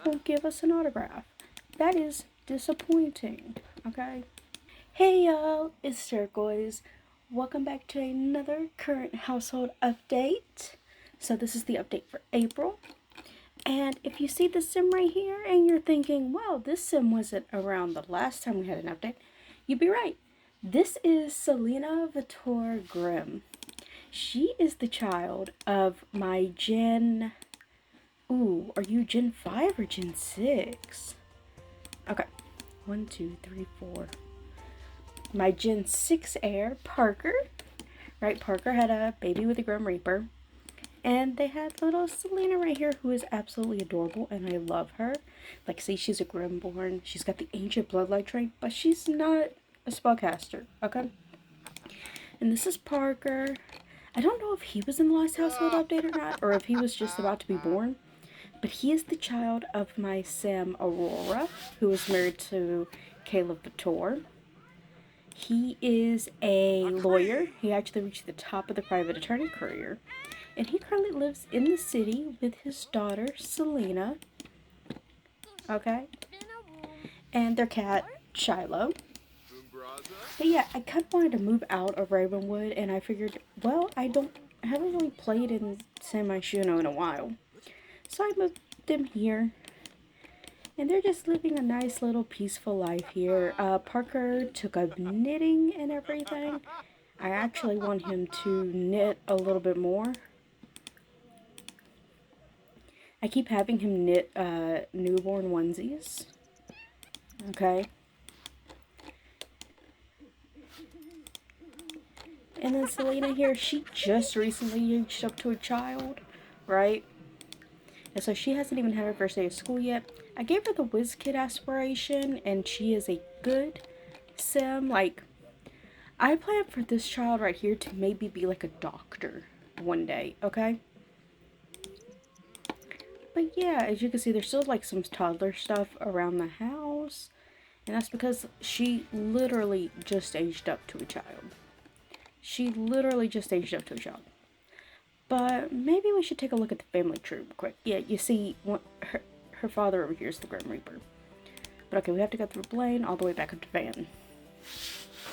won't give us an autograph. That is disappointing, okay? Hey y'all, it's Turquoise. Welcome back to another current household update. So this is the update for April. And if you see the sim right here and you're thinking, wow, this sim wasn't around the last time we had an update, you'd be right. This is Selena Vitor Grimm. She is the child of my Gen... Ooh, are you Gen 5 or Gen 6? Okay. 1, 2, 3, 4. My Gen 6 heir, Parker. Right, Parker had a baby with a Grim Reaper. And they had little Selena right here, who is absolutely adorable, and I love her. Like, see, she's a Grimborn. She's got the ancient bloodlight trait, but she's not a spellcaster, okay? And this is Parker. I don't know if he was in the last household update or not, or if he was just about to be born. But he is the child of my sim, Aurora, who is married to Caleb Vitor. He is a lawyer. He actually reached the top of the private attorney career. And he currently lives in the city with his daughter, Selena. Okay? And their cat, Shiloh. But yeah, I kind of wanted to move out of Ravenwood, and I figured, well, I haven't really played in San Myshuno in a while. So I moved them here. And they're just living a nice little peaceful life here. Parker took up knitting and everything. I actually want him to knit a little bit more. I keep having him knit newborn onesies. Okay. And then Selena here, she just recently reached up to a child, right? And so she hasn't even had her first day of school yet. I gave her the Whiz Kid aspiration, and she is a good sim. Like, I plan for this child right here to maybe be like a doctor one day, okay? But yeah, as you can see, there's still like some toddler stuff around the house. And that's because she literally just aged up to a child. She literally just aged up to a child. But maybe we should take a look at the family tree real quick. Yeah, you see, her father over here is the Grim Reaper. But okay, we have to go through Blaine all the way back up to Van.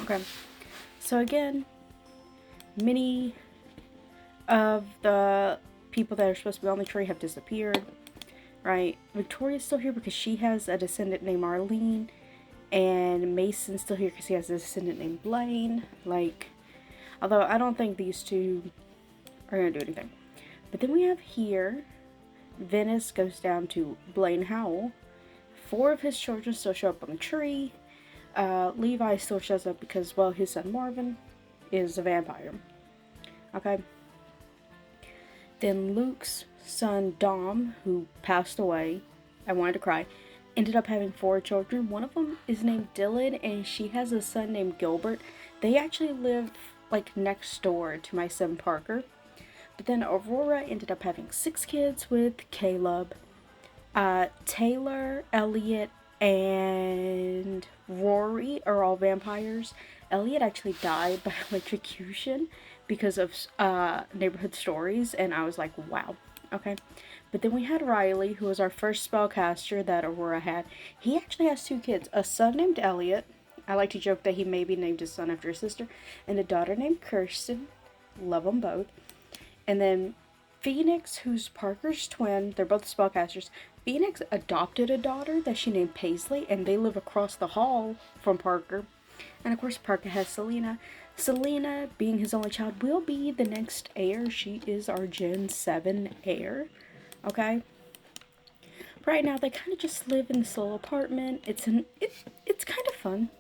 Okay. So again, many of the people that are supposed to be on the tree have disappeared. Right? Victoria's still here because she has a descendant named Arlene. And Mason's still here because he has a descendant named Blaine. Like, although I don't think these two are going to do anything. But then we have here, Venice goes down to Blaine Howell. 4 of his children still show up on the tree. Levi still shows up because, well, his son Marvin is a vampire. Okay. Then Luke's son Dom, who passed away, I wanted to cry, ended up having 4 children. One of them is named Dylan, and she has a son named Gilbert. They actually live like next door to my son Parker. But then Aurora ended up having 6 kids with Caleb. Taylor, Elliot, and Rory are all vampires. Elliot actually died by electrocution because of neighborhood stories, and I was like, wow, okay. But then we had Riley, who was our first spellcaster that Aurora had. He actually has 2 kids, a son named Elliot. I like to joke that he maybe named his son after his sister, and a daughter named Kirsten. Love them both. And then Phoenix, who's Parker's twin, they're both spellcasters. Phoenix adopted a daughter that she named Paisley, and they live across the hall from Parker. And of course, Parker has Selena. Selena, being his only child, will be the next heir. She is our Gen 7 heir. Okay? Right now, they kind of just live in this little apartment. It's kind of fun.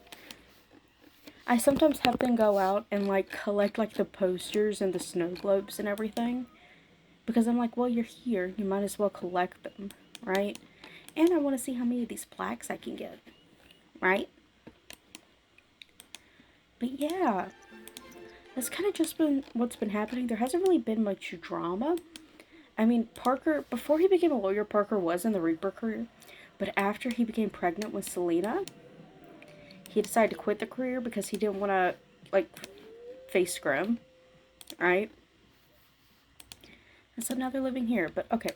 I sometimes have them go out and like collect like the posters and the snow globes and everything. Because I'm like, well, you're here. You might as well collect them, right? And I want to see how many of these plaques I can get, right? But yeah, that's kind of just been what's been happening. There hasn't really been much drama. I mean, Parker, before he became a lawyer, Parker was in the Reaper career. But after he became pregnant with Selena, he decided to quit the career because he didn't want to, like, face Grimm, right? And so now they're living here. But okay,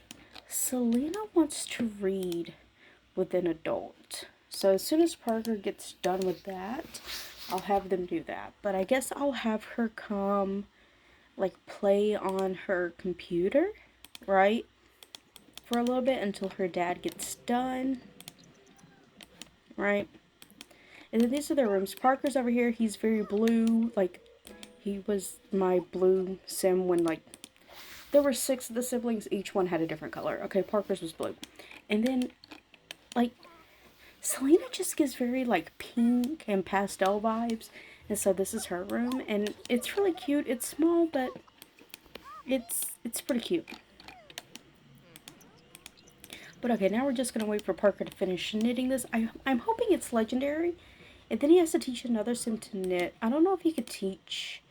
Selena wants to read with an adult. So as soon as Parker gets done with that, I'll have them do that. But I guess I'll have her come, like, play on her computer, right? For a little bit until her dad gets done, right? And then these are their rooms. Parker's over here. He's very blue. Like, he was my blue sim when, like, there were 6 of the siblings. Each one had a different color. Okay, Parker's was blue. And then, like, Selena just gives very, like, pink and pastel vibes. And so this is her room. And it's really cute. It's small, but it's pretty cute. But okay, now we're just going to wait for Parker to finish knitting this. I'm hoping it's legendary. And then he has to teach another sim to knit. I don't know if he could teach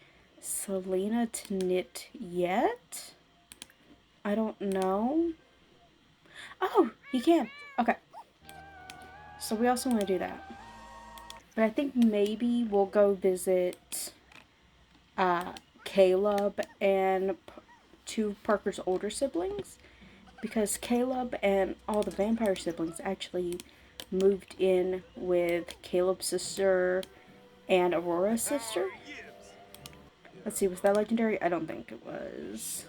Selena to knit yet. I don't know. Oh, he can. Okay. So we also want to do that. But I think maybe we'll go visit Caleb and 2 Parker's older siblings. Because Caleb and all the vampire siblings actually moved in with Caleb's sister and Aurora's sister. Let's see, was that legendary? I don't think it was.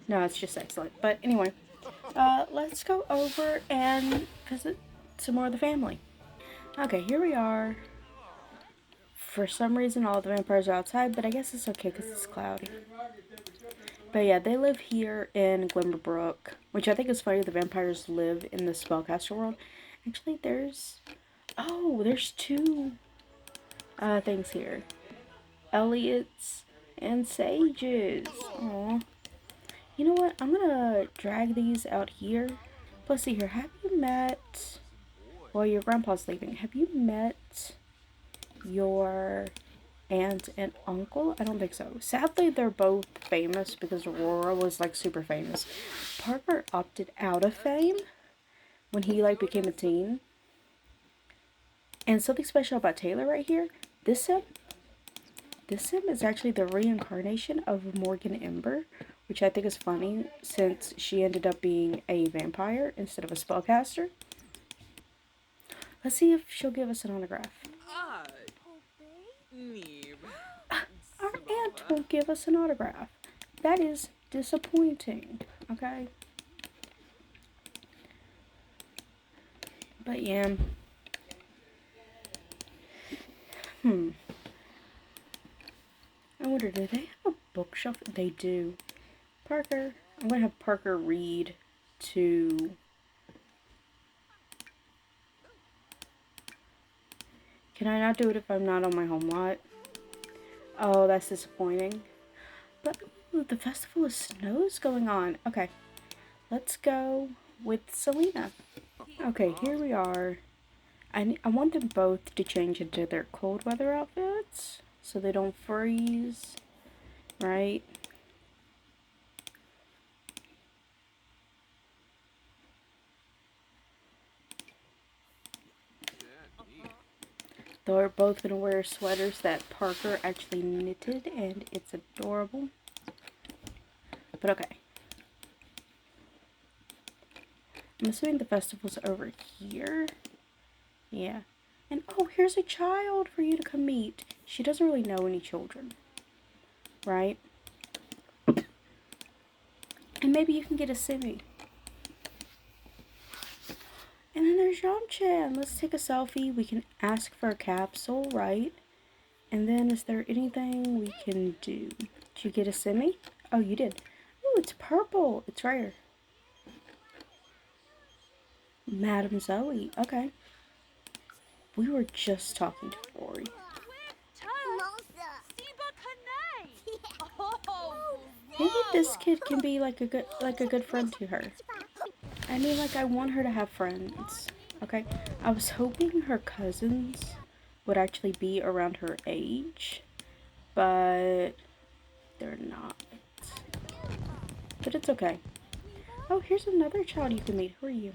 No, it's just excellent. But anyway, let's go over and visit some more of the family. Okay, here we are. For some reason, all the vampires are outside, but I guess it's okay because it's cloudy. But yeah, they live here in Glimmerbrook, which I think is funny. The vampires live in the spellcaster world. Actually, there's 2 things here. Elliots and Sages. Aww. You know what? I'm gonna drag these out here. Plus, see here. Have you met... Well, your grandpa's leaving. Have you met your aunt and uncle? I don't think so. Sadly, they're both famous because Aurora was, like, super famous. Parker opted out of fame when he, like, became a teen. And something special about Taylor right here. This sim is actually the reincarnation of Morgan Ember, which I think is funny since she ended up being a vampire instead of a spellcaster. Let's see if she'll give us an autograph. Our aunt won't give us an autograph. That is disappointing, okay? But yeah. I wonder, do they have a bookshelf? They do. Parker. I'm going to have Parker read to... Can I not do it if I'm not on my home lot? Oh, that's disappointing. But ooh, the Festival of Snow is going on. Okay. Let's go with Selena. Okay, here we are. I want them both to change into their cold weather outfits so they don't freeze, right? They're both going to wear sweaters that Parker actually knitted, and it's adorable. But okay. I'm assuming the festival's over here. Yeah. And oh, here's a child for you to come meet. She doesn't really know any children, right? And maybe you can get a Simi. And then there's Yamchan. Let's take a selfie. We can ask for a capsule, right? And then is there anything we can do? Did you get a Simi? Oh, you did. Oh, it's purple. It's rare. Madam Zoe. Okay. We were just talking to Rory. Maybe this kid can be like a good friend to her. I mean, like, I want her to have friends. Okay? I was hoping her cousins would actually be around her age, but they're not. But it's okay. Oh, here's another child you can meet. Who are you?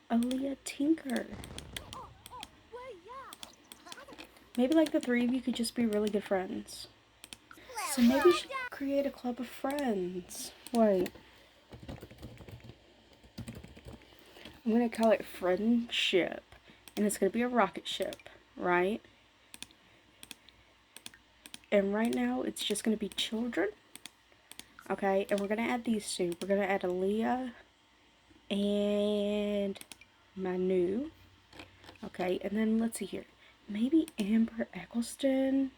Aaliyah Tinker. Maybe like the 3 of you could just be really good friends. So maybe she could create a club of friends. Wait. I'm going to call it Friendship. And it's going to be a rocket ship, right? And right now, it's just going to be children. Okay, and we're going to add these two. We're going to add Aaliyah and Manu. Okay, and then let's see here. Maybe Amber Eccleston.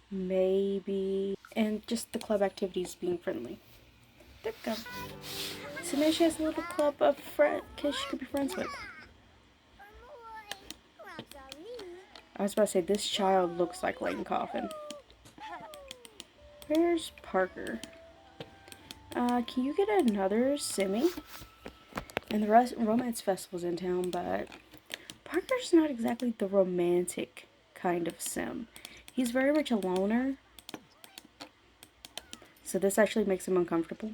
Maybe. And just the club activities being friendly. There we go. So now she has a little club of kids she could be friends with. I was about to say, this child looks like Lane Coffin. Where's Parker? Can you get another Simi? And the romance festival's in town, but Parker's not exactly the romantic kind of sim. He's very much a loner. So this actually makes him uncomfortable.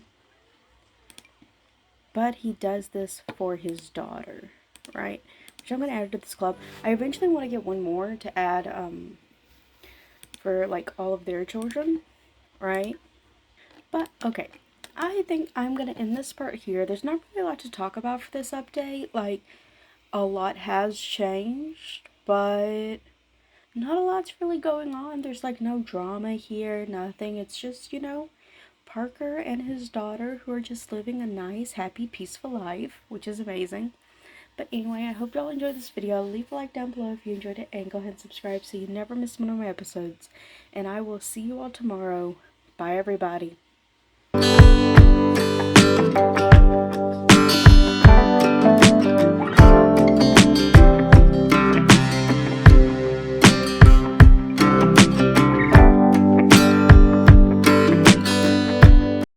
But he does this for his daughter, right? Which I'm going to add to this club. I eventually want to get one more to add for like all of their children, right? But okay, I think I'm going to end this part here. There's not really a lot to talk about for this update. Like, a lot has changed, but not a lot's really going on. There's like no drama here, nothing. It's just, you know, Parker and his daughter who are just living a nice, happy, peaceful life, which is amazing. But anyway, I hope y'all enjoyed this video. Leave a like down below if you enjoyed it, and go ahead and subscribe so you never miss one of my episodes. And I will see you all tomorrow. Bye, everybody.